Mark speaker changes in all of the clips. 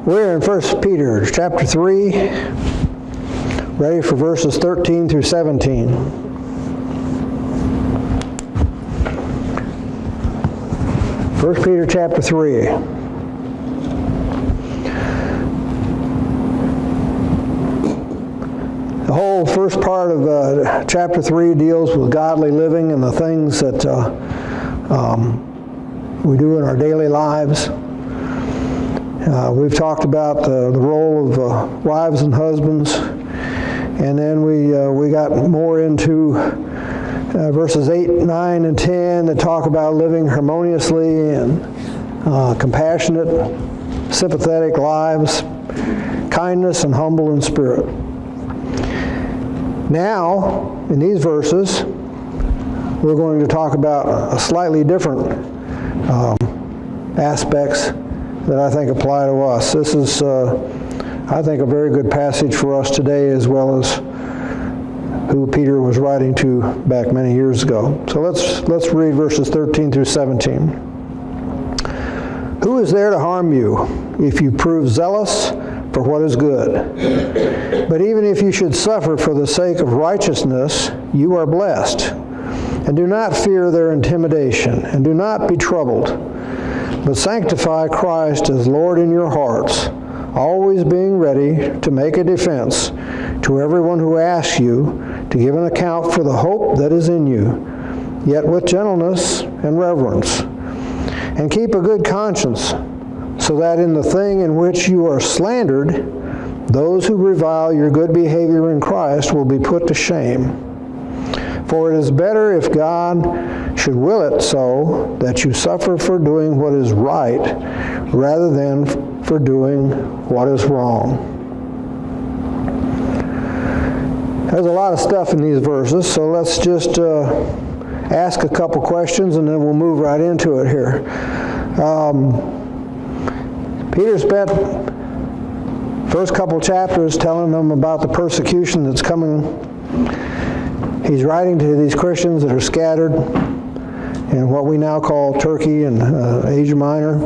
Speaker 1: We're in 1 Peter chapter 3, ready for verses 13 through 17. 1 Peter chapter 3. The whole first part of chapter 3 deals with godly living and the things that we do in our daily lives. We've talked about the role of wives and husbands, and then we got more into verses 8, 9, and 10 that talk about living harmoniously and compassionate, sympathetic lives, kindness, and humble in spirit. Now, in these verses, we're going to talk about a slightly different aspects that I think apply to us. This is, I think, a very good passage for us today, as well as who Peter was writing to back many years ago. So let's read verses 13 through 17. Who is there to harm you if you prove zealous for what is good? But even if you should suffer for the sake of righteousness, you are blessed. And do not fear their intimidation, and do not be troubled, but sanctify Christ as Lord in your hearts, always being ready to make a defense to everyone who asks you to give an account for the hope that is in you, yet with gentleness and reverence. And keep a good conscience, so that in the thing in which you are slandered, those who revile your good behavior in Christ will be put to shame. For it is better if God should will it so that you suffer for doing what is right rather than for doing what is wrong. There's a lot of stuff in these verses, so let's just ask a couple questions and then we'll move right into it here. Peter spent first couple chapters telling them about the persecution that's coming. He's writing to these Christians that are scattered in what we now call Turkey and Asia Minor.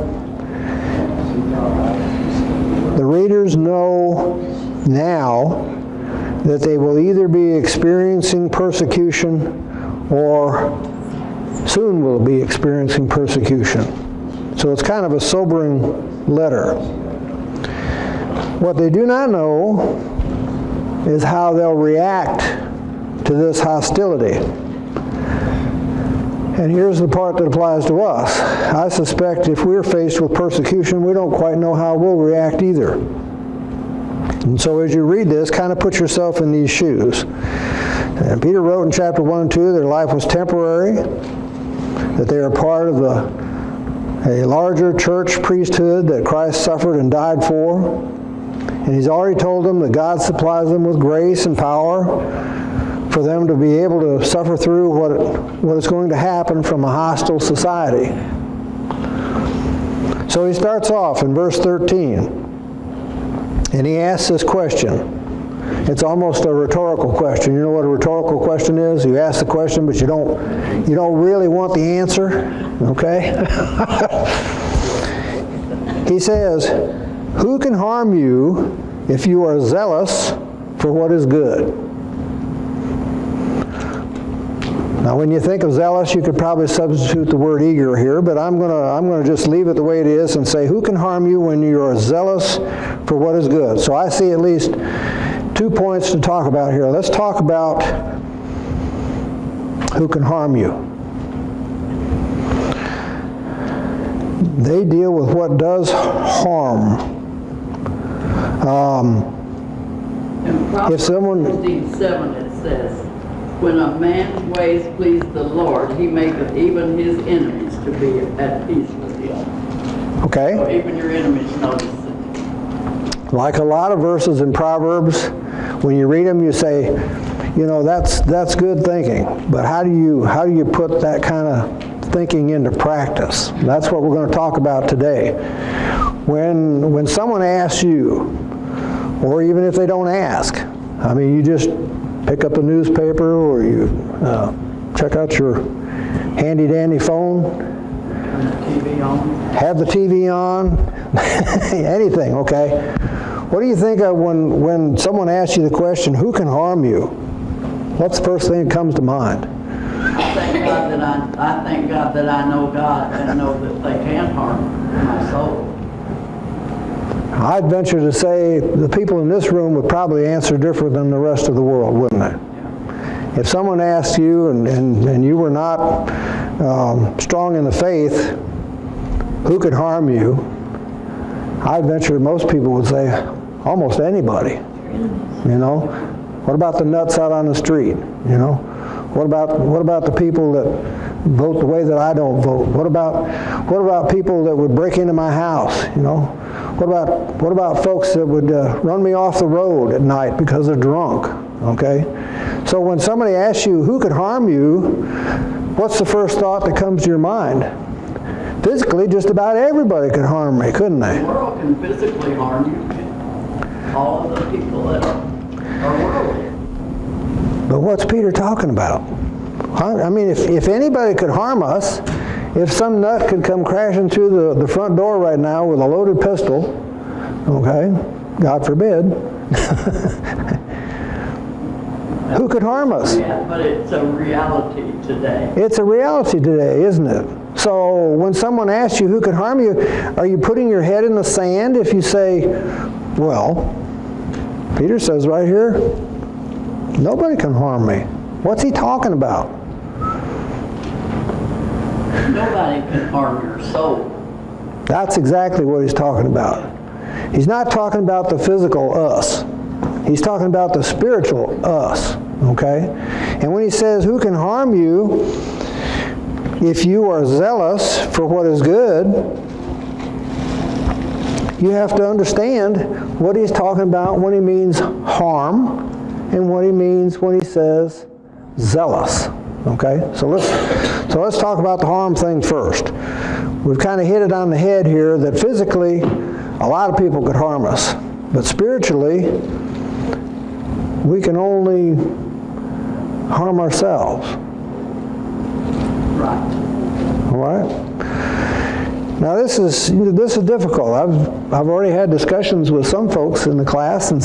Speaker 1: The readers know now that they will either be experiencing persecution or soon will be experiencing persecution. So it's kind of a sobering letter. What they do not know is how they'll react to this hostility. And here's the part that applies to us. I suspect if we're faced with persecution, we don't quite know how we'll react either. And so as you read this, kind of put yourself in these shoes. And Peter wrote in chapter 1 and 2, their life was temporary, that they are part of a larger church priesthood that Christ suffered and died for. And he's already told them that God supplies them with grace and power for them to be able to suffer through what is going to happen from a hostile society. So he starts off in verse 13, and he asks this question. It's almost a rhetorical question. You know what a rhetorical question is? You ask the question, but you don't really want the answer. Okay? He says, who can harm you if you are zealous for what is good? Now, when you think of zealous, you could probably substitute the word eager here, but I'm going to just leave it the way it is and say, who can harm you when you are zealous for what is good? So I see at least 2 points to talk about here. Let's talk about who can harm you. They deal with what does harm.
Speaker 2: In Proverbs
Speaker 1: If someone
Speaker 2: 16:7 it says, when a man's ways please the Lord, he maketh even his enemies to be at peace with him.
Speaker 1: Okay.
Speaker 2: So even your enemies notice it.
Speaker 1: Like a lot of verses in Proverbs, when you read them, you say, you know, that's good thinking. But how do you put that kind of thinking into practice? That's what we're going to talk about today. When someone asks you, or even if they don't ask, I mean, you just pick up a newspaper or you check out your handy-dandy phone,
Speaker 2: TV on.
Speaker 1: Have the TV on, anything, okay? What do you think of when someone asks you the question, who can harm you? What's the first thing that comes to mind?
Speaker 2: I thank God that I know God and know that they can harm my soul.
Speaker 1: I'd venture to say the people in this room would probably answer different than the rest of the world, wouldn't they?
Speaker 2: Yeah.
Speaker 1: If someone asked you and you were not strong in the faith, who could harm you? I'd venture most people would say almost anybody. You know, what about the nuts out on the street? You know, what about the people that vote the way that I don't vote? What about people that would break into my house? You know, what about folks that would run me off the road at night because they're drunk? Okay, so when somebody asks you who could harm you, what's the first thought that comes to your mind? Physically, just about everybody could harm me, couldn't they?
Speaker 2: The world can physically harm you. All of the people that are worldly.
Speaker 1: But what's Peter talking about? I mean, if anybody could harm us, if some nut could come crashing through the front door right now with a loaded pistol, okay, God forbid, who could harm us?
Speaker 2: Yeah, but it's a reality today.
Speaker 1: It's a reality today, isn't it? So when someone asks you who could harm you, are you putting your head in the sand if you say, well, Peter says right here, nobody can harm me. What's he talking about?
Speaker 2: Nobody can harm your soul.
Speaker 1: That's exactly what he's talking about. He's not talking about the physical us. He's talking about the spiritual us, okay? And when he says, who can harm you if you are zealous for what is good, you have to understand what he's talking about when he means harm and what he means when he says zealous, okay? So let's talk about the harm thing first. We've kind of hit it on the head here that physically a lot of people could harm us, but spiritually we can only harm ourselves.
Speaker 2: Right.
Speaker 1: All right? Now this is difficult. I've already had discussions with some folks in the class and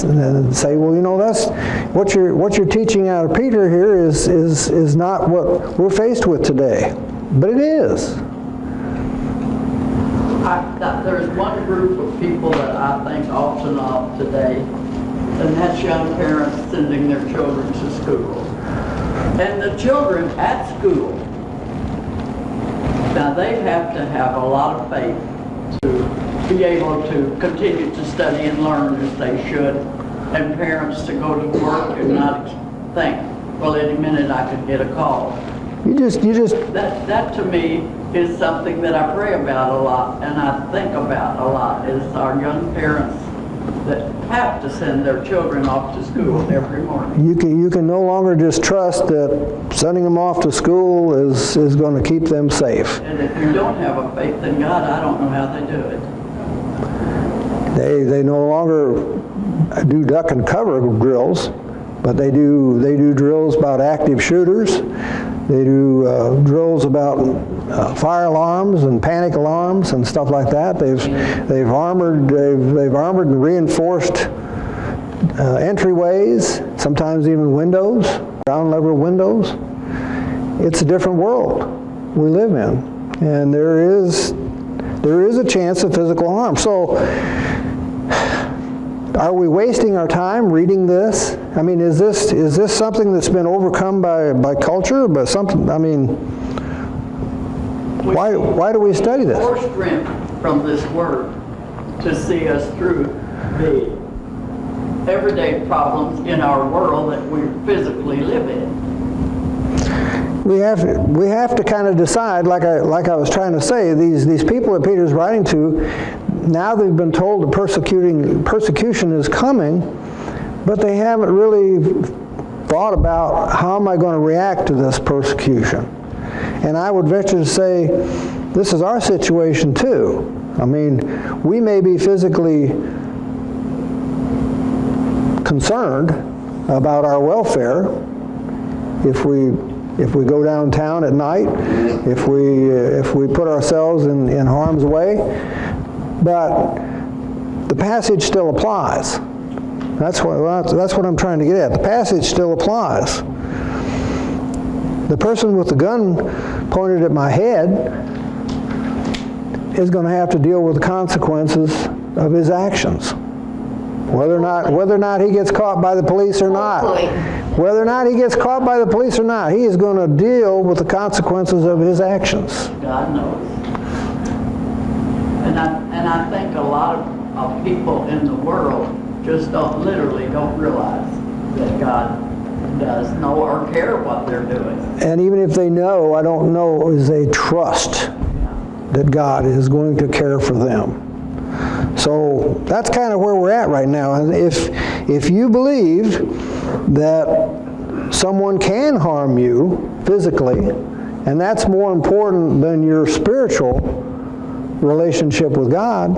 Speaker 1: say, well, you know, that's what you're teaching out of Peter here is not what we're faced with today, but it is.
Speaker 2: There's one group of people that I think ought to know today, and that's young parents sending their children to school. And the children at school, now they have to have a lot of faith to be able to continue to study and learn as they should, and parents to go to work and not think, well, any minute I could get a call.
Speaker 1: You just
Speaker 2: That to me is something that I pray about a lot and I think about a lot, is our young parents that have to send their children off to school every morning.
Speaker 1: you can no longer just trust that sending them off to school is going to keep them safe.
Speaker 2: And if you don't have a faith in God, I don't know how they do it.
Speaker 1: They no longer do duck and cover drills, but they do drills about active shooters. They do drills about fire alarms and panic alarms and stuff like that. They've armored and reinforced entryways, sometimes even windows, ground level windows. It's a different world we live in, and there is a chance of physical harm. So, are we wasting our time reading this? I mean, is this something that's been overcome by culture? But something, I mean, why do we study this?
Speaker 2: More strength from this word to see us through the everyday problems in our world that we physically live in.
Speaker 1: We have to kind of decide, like I was trying to say, these people that Peter's writing to, now they've been told the persecution is coming, but they haven't really thought about how am I going to react to this persecution. And I would venture to say this is our situation too. I mean, we may be physically concerned about our welfare if we if we go downtown at night, if we put ourselves in harm's way. But the passage still applies. That's what I'm trying to get at. The passage still applies. The person with the gun pointed at my head is going to have to deal with the consequences of his actions. Whether or not he gets caught by the police or not. Whether or not he gets caught by the police or not, he is going to deal with the consequences of his actions.
Speaker 2: God knows. And I think a lot of people in the world just literally don't realize that God does know or care what they're doing.
Speaker 1: And even if they know, I don't know, is they trust that God is going to care for them. So that's kind of where we're at right now. And if you believe that someone can harm you physically, and that's more important than your spiritual relationship with God,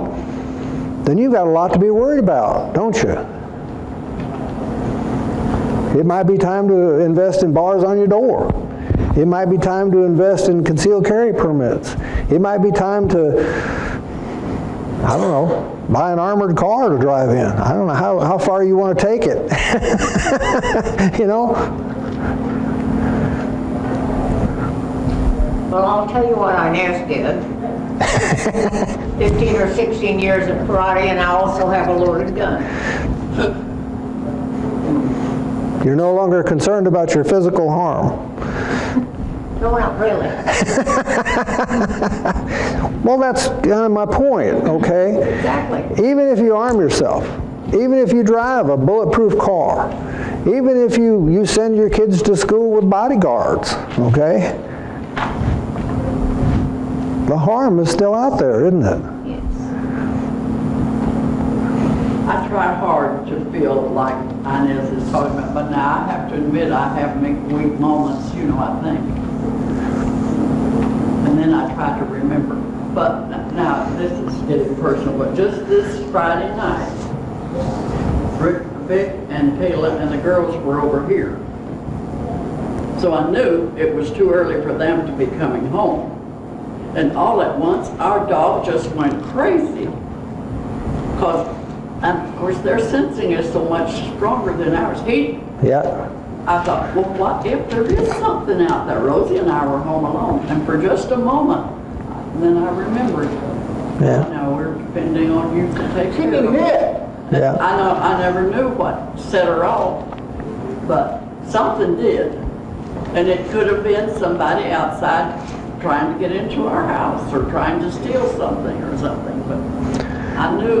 Speaker 1: then you've got a lot to be worried about, don't you? It might be time to invest in bars on your door. It might be time to invest in concealed carry permits. It might be time to, I don't know, buy an armored car to drive in. I don't know how far you want to take it. You know?
Speaker 3: Well, I'll tell you what Inez did. 15 or 16 years of karate, and I also have a loaded gun.
Speaker 1: You're no longer concerned about your physical harm.
Speaker 3: No, not really.
Speaker 1: Well, that's kind of my point, okay?
Speaker 3: Exactly.
Speaker 1: Even if you arm yourself, even if you drive a bulletproof car, even if you send your kids to school with bodyguards, okay? The harm is still out there, isn't it?
Speaker 3: Yes.
Speaker 2: I try hard to feel like Inez is talking about, but now I have to admit I have weak moments, I think. And then I try to remember. But now, this is getting personal, but just this Friday night, Vic and Kayla and the girls were over here. So I knew it was too early for them to be coming home. And all at once, our dog just went crazy. And of course, their sensing is so much stronger than ours.
Speaker 1: Yeah.
Speaker 2: I thought, well, what if there is something out there? Rosie and I were home alone, and for just a moment, then I remembered.
Speaker 1: Yeah.
Speaker 2: Now we're depending on you to take care of it.
Speaker 1: Yeah.
Speaker 2: I know I never knew what set her off, but something did, and it could have been somebody outside trying to get into our house or trying to steal something or something. But I knew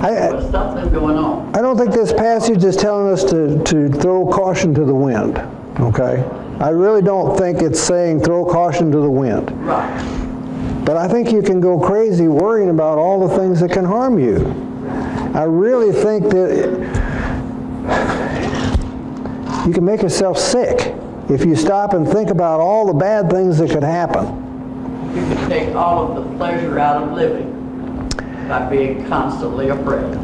Speaker 2: there was something going on.
Speaker 1: I don't think this passage is telling us to throw caution to the wind, okay? I really don't think it's saying throw caution to the wind.
Speaker 2: Right.
Speaker 1: But I think you can go crazy worrying about all the things that can harm you. I really think that you can make yourself sick if you stop and think about all the bad things that could happen.
Speaker 2: You can take all of the pleasure out of living by being constantly afraid.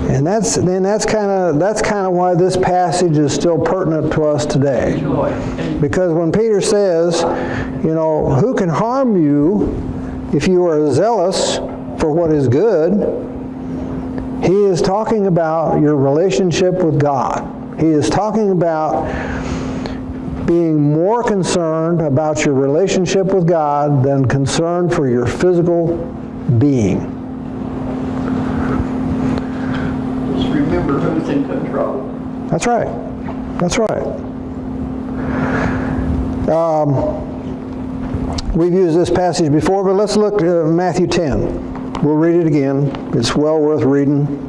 Speaker 1: And that's kind of why this passage is still pertinent to us today.
Speaker 2: Joy.
Speaker 1: Because when Peter says, who can harm you if you are zealous for what is good, he is talking about your relationship with God. He is talking about being more concerned about your relationship with God than concerned for your physical being.
Speaker 2: Just remember who's in control.
Speaker 1: That's right. That's right. We've used this passage before, but let's look at Matthew 10. We'll read it again. It's well worth reading.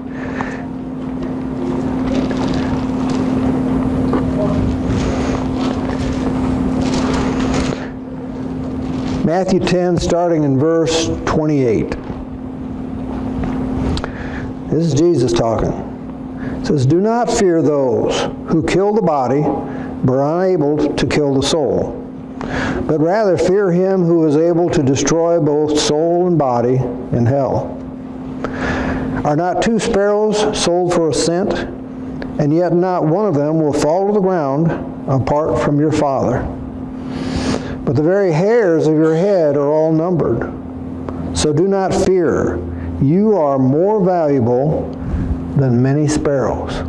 Speaker 1: Matthew 10, starting in verse 28. This is Jesus talking. It says, "Do not fear those who kill the body, but are unable to kill the soul. But rather fear him who is able to destroy both soul and body in hell. Are not 2 sparrows sold for a cent? And yet not one of them will fall to the ground apart from your Father. But the very hairs of your head are all numbered. So do not fear. You are more valuable than many sparrows.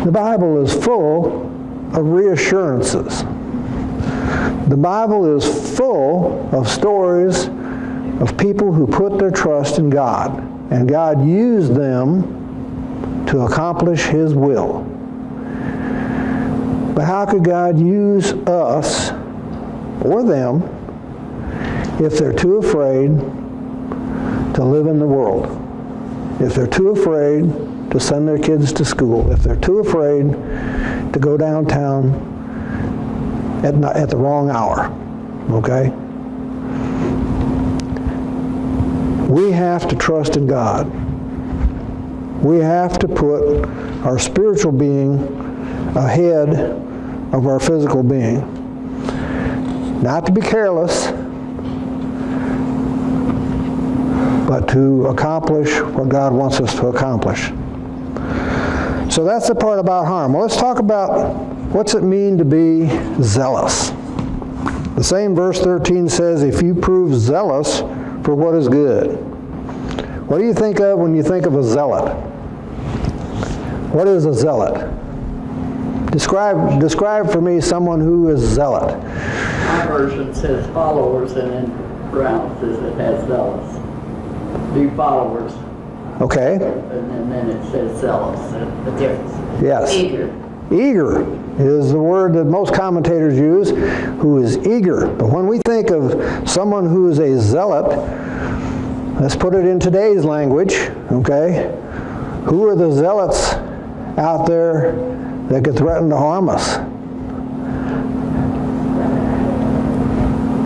Speaker 1: The Bible is full of reassurances. The Bible is full of stories of people who put their trust in God, and God used them to accomplish His will. But how could God use us or them if they're too afraid to live in the world? If they're too afraid to send their kids to school, if they're too afraid to go downtown at the wrong hour, okay? We have to trust in God. We have to put our spiritual being ahead of our physical being. Not to be careless, but to accomplish what God wants us to accomplish. So that's the part about harm. Well, let's talk about what's it mean to be zealous. The same verse 13 says, if you prove zealous for what is good. What do you think of when you think of a zealot? What is a zealot? Describe for me someone who is zealot.
Speaker 2: My version says followers, and in parentheses it has zealous. Be followers.
Speaker 1: Okay.
Speaker 2: And then it says zealous.
Speaker 3: The difference.
Speaker 1: Yes.
Speaker 3: Eager.
Speaker 1: Eager is the word that most commentators use, who is eager. But when we think of someone who is a zealot, let's put it in today's language, okay? Who are the zealots out there that could threaten to harm us?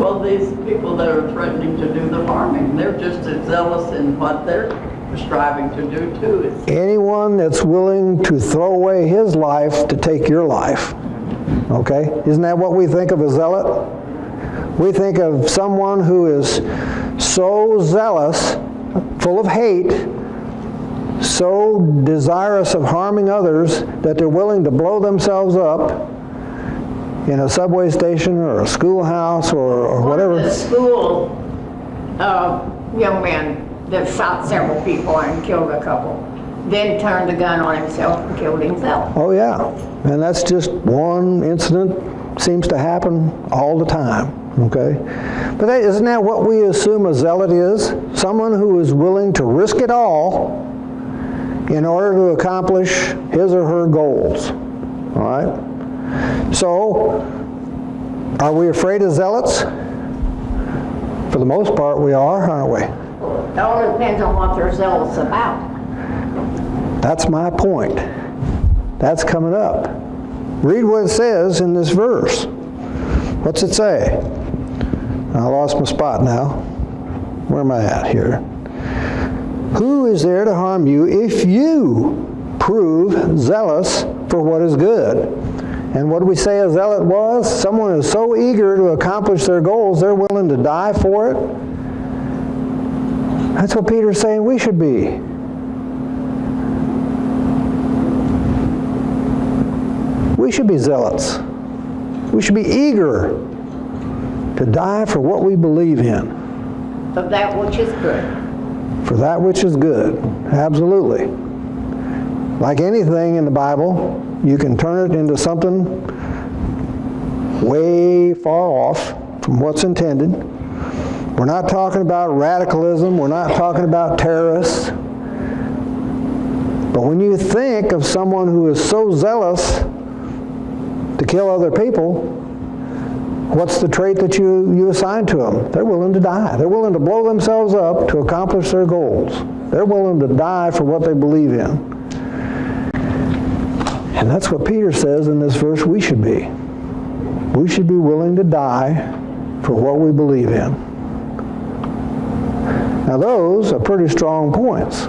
Speaker 2: Well, these people that are threatening to do the harming, they're just as zealous in what they're striving to do too.
Speaker 1: Anyone that's willing to throw away his life to take your life. Okay? Isn't that what we think of a zealot? We think of someone who is so zealous, full of hate, so desirous of harming others that they're willing to blow themselves up in a subway station or a schoolhouse or whatever.
Speaker 3: One of the school young man that shot several people and killed a couple, then turned the gun on himself and killed himself.
Speaker 1: Oh yeah, and that's just one incident. Seems to happen all the time, okay? But isn't that what we assume a zealot is? Someone who is willing to risk it all in order to accomplish his or her goals, all right? So, are we afraid of zealots? For the most part, we are, aren't we?
Speaker 3: It all depends on what they're zealous about.
Speaker 1: That's my point. That's coming up. Read what it says in this verse. What's it say? I lost my spot now. Where am I at here? Who is there to harm you if you prove zealous for what is good? And what do we say a zealot was? Someone who's so eager to accomplish their goals, they're willing to die for it. That's what Peter's saying we should be. We should be zealots. We should be eager to die for what we believe in.
Speaker 3: Of that which is good.
Speaker 1: For that which is good. Absolutely. Like anything in the Bible, you can turn it into something way far off from what's intended. We're not talking about radicalism. We're not talking about terrorists. But when you think of someone who is so zealous to kill other people, what's the trait that you assign to them? They're willing to die. They're willing to blow themselves up to accomplish their goals. They're willing to die for what they believe in. And that's what Peter says in this verse we should be. We should be willing to die for what we believe in. Now those are pretty strong points.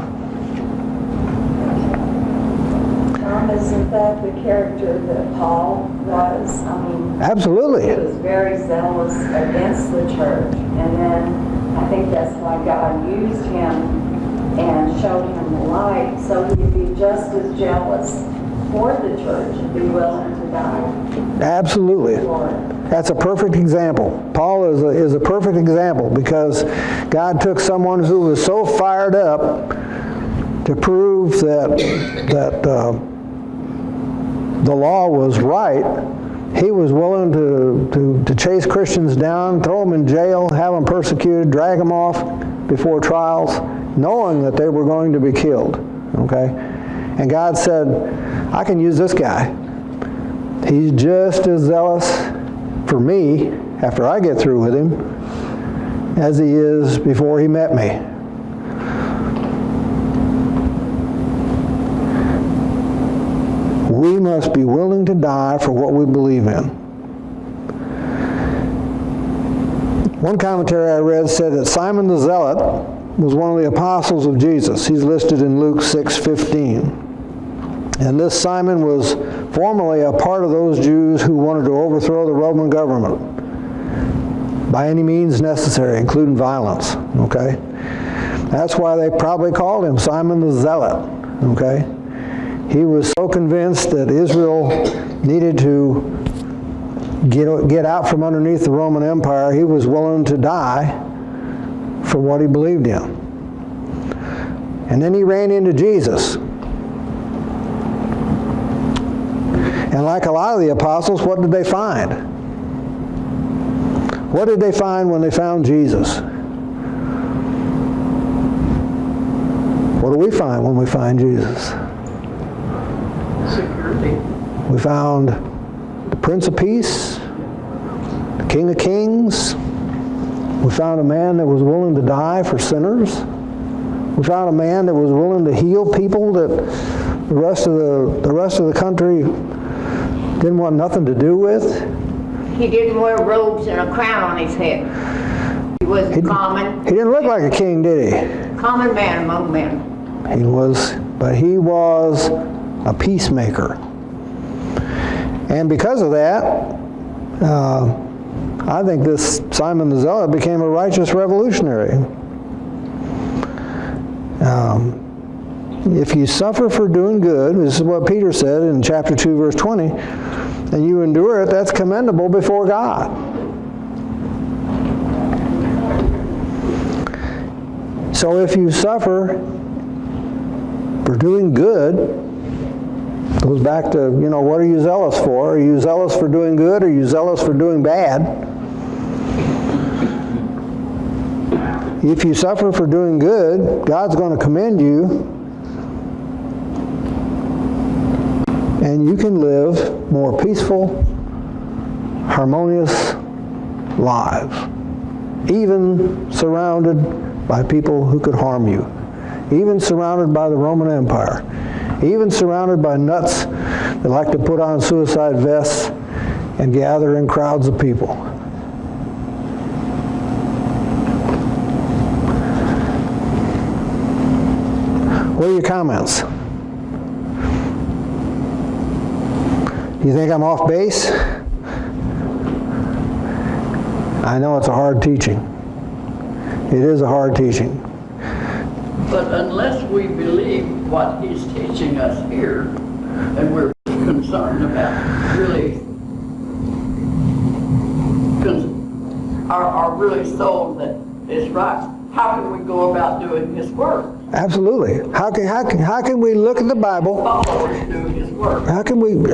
Speaker 4: Isn't that the character that Paul was? I mean,
Speaker 1: Absolutely.
Speaker 4: he was very zealous against the church, and then I think that's why God used him and showed him the light right, so he'd be just as jealous for the church and be willing to die
Speaker 1: Absolutely.
Speaker 4: for it.
Speaker 1: That's a perfect example. Paul is a perfect example because God took someone who was so fired up to prove that the law was right. He was willing to chase Christians down, throw them in jail, have them persecuted, drag them off before trials, knowing that they were going to be killed. Okay? And God said, I can use this guy. He's just as zealous for me after I get through with him as he is before he met me. We must be willing to die for what we believe in. One commentary I read said that Simon the Zealot was one of the apostles of Jesus. He's listed in Luke 6:15. And this Simon was formerly a part of those Jews who wanted to overthrow the Roman government by any means necessary, including violence. Okay? That's why they probably called him Simon the Zealot. Okay? He was so convinced that Israel needed to get out from underneath the Roman Empire, he was willing to die for what he believed in. And then he ran into Jesus. And like a lot of the apostles, what did they find? What did they find when they found Jesus? What do we find when we find Jesus?
Speaker 2: Security.
Speaker 1: We found the Prince of Peace, the King of Kings. We found a man that was willing to die for sinners. We found a man that was willing to heal people that the rest of the country didn't want nothing to do with.
Speaker 3: He didn't wear robes and a crown on his head. He was common.
Speaker 1: He didn't look like a king, did he?
Speaker 3: Common man among men.
Speaker 1: He was a peacemaker. And because of that, I think this Simon the Zealot became a righteous revolutionary. If you suffer for doing good, this is what Peter said in chapter 2, verse 20, and you endure it, that's commendable before God. So if you suffer for doing good, goes back to, what are you zealous for? Are you zealous for doing good? Are you zealous for doing bad? If you suffer for doing good, God's going to commend you, and you can live more peaceful, harmonious lives, even surrounded by people who could harm you, even surrounded by the Roman Empire, even surrounded by nuts that like to put on suicide vests and gather in crowds of people. What are your comments? You think I'm off base? I know it's a hard teaching. It is a hard teaching.
Speaker 2: But unless we believe what he's teaching us here, and we're concerned about really, are really sold that it's right, how can we go about doing his work?
Speaker 1: Absolutely. How can we look at the Bible?
Speaker 2: Followers do his work.
Speaker 1: How can we look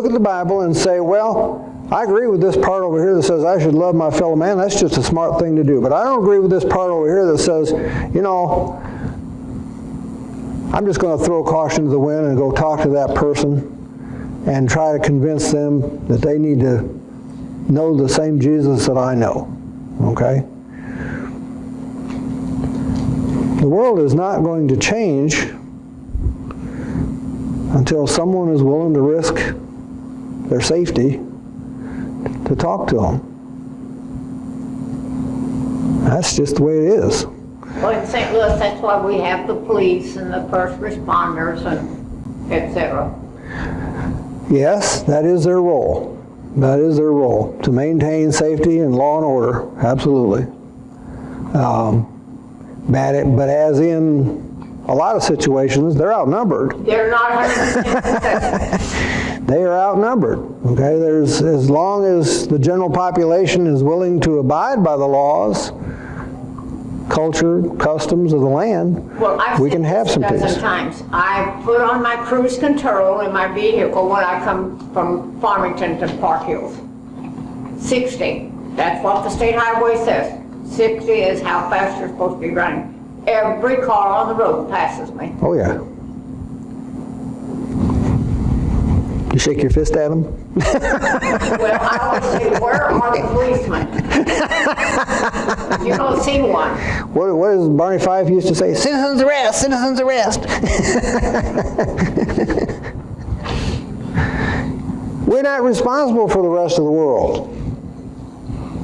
Speaker 1: at the Bible and say, well, I agree with this part over here that says I should love my fellow man. That's just a smart thing to do. But I don't agree with this part over here that says, I'm just going to throw caution to the wind and go talk to that person and try to convince them that they need to know the same Jesus that I know. Okay? The world is not going to change until someone is willing to risk their safety to talk to them. That's just the way it is.
Speaker 3: Well, in St. Louis, that's why we have the police and the first responders and etc.
Speaker 1: Yes, that is their role. That is their role, to maintain safety and law and order. Absolutely. but as in a lot of situations, they're outnumbered.
Speaker 3: They're not 100% successful.
Speaker 1: They are outnumbered. Okay, there's, as long as the general population is willing to abide by the laws, culture, customs of the land,
Speaker 3: Well, I've
Speaker 1: we
Speaker 3: said
Speaker 1: can have
Speaker 3: this
Speaker 1: some
Speaker 3: a dozen
Speaker 1: peace.
Speaker 3: times. I put on my cruise control in my vehicle when I come from Farmington to Park Hills. 60. That's what the state highway says. 60 is how fast you're supposed to be running. Every car on the road passes me.
Speaker 1: Oh yeah. You shake your fist at them?
Speaker 3: Well, I always say, where are the policemen? You don't see one.
Speaker 1: What does Barney Fife used to say? Citizens arrest! Citizens arrest! We're not responsible for the rest of the world.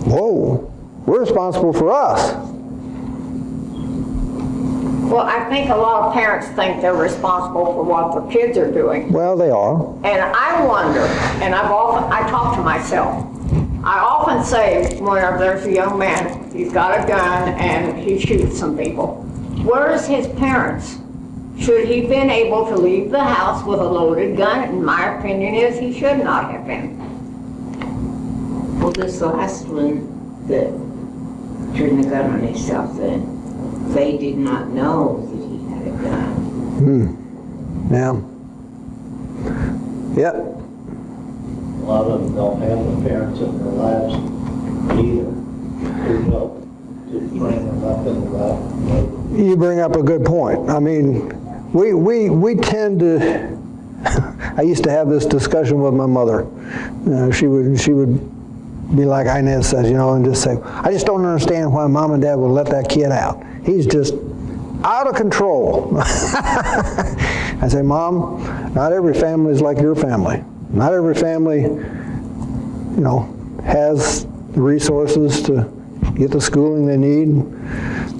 Speaker 1: Whoa. We're responsible for us.
Speaker 3: Well, I think a lot of parents think they're responsible for what the kids are doing.
Speaker 1: Well, they are.
Speaker 3: And I wonder, and I talk to myself. I often say, whenever there's a young man, he's got a gun and he shoots some people. Where's his parents? Should he been able to leave the house with a loaded gun? And my opinion is he should not have been.
Speaker 5: Well, this last one that turned the gun on himself, then they did not know that he had a gun.
Speaker 1: Yeah. Yep.
Speaker 6: A lot of them don't have the parents in their lives either to help to bring them up in the right way.
Speaker 1: You bring up a good point. I mean, we tend to. I used to have this discussion with my mother. She would be like Inez says, and just say, I just don't understand why mom and dad would let that kid out. He's just out of control. I say, Mom, not every family is like your family. Not every family, has the resources to get the schooling they need.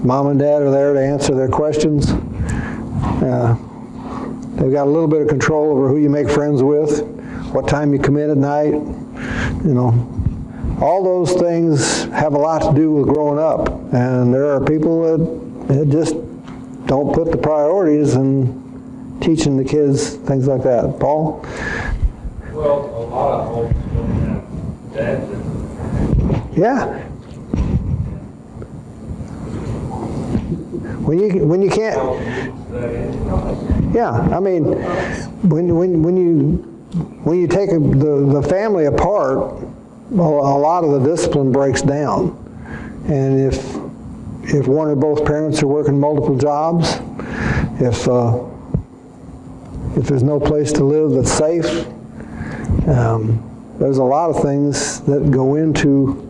Speaker 1: Mom and dad are there to answer their questions. They've got a little bit of control over who you make friends with, what time you come in at night, All those things have a lot to do with growing up. And there are people that just don't put the priorities in teaching the kids things like that. Paul?
Speaker 7: Well, a lot of homes don't have dads in them.
Speaker 1: Yeah. When you can't, yeah, I mean, when you take the family apart, a lot of the discipline breaks down. And if one or both parents are working multiple jobs, if there's no place to live that's safe, there's a lot of things that go into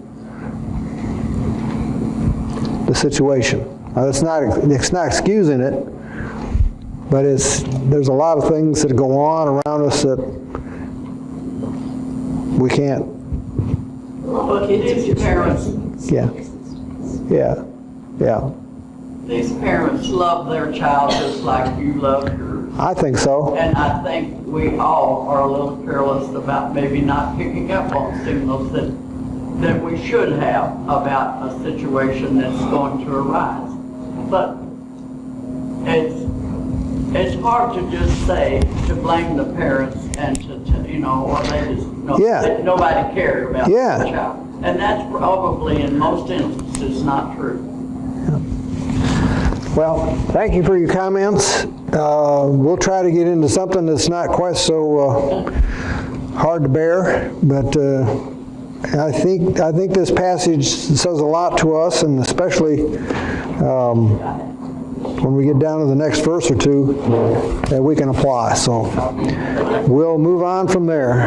Speaker 1: the situation. Now, it's not excusing it, but there's a lot of things that go on around us that we can't.
Speaker 2: But these parents,
Speaker 1: Yeah.
Speaker 2: these parents love their child just like you love yours.
Speaker 1: I think so.
Speaker 2: And I think we all are a little careless about maybe not picking up on signals that we should have about a situation that's going to arise. But it's hard to just say, to blame the parents and to or they just,
Speaker 1: Yeah.
Speaker 2: nobody cared about
Speaker 1: Yeah.
Speaker 2: the child. And that's probably in most instances not true.
Speaker 1: Well, thank you for your comments. We'll try to get into something that's not quite so hard to bear, but I think this passage says a lot to us, and especially when we get down to the next verse or two, that we can apply. So we'll move on from there.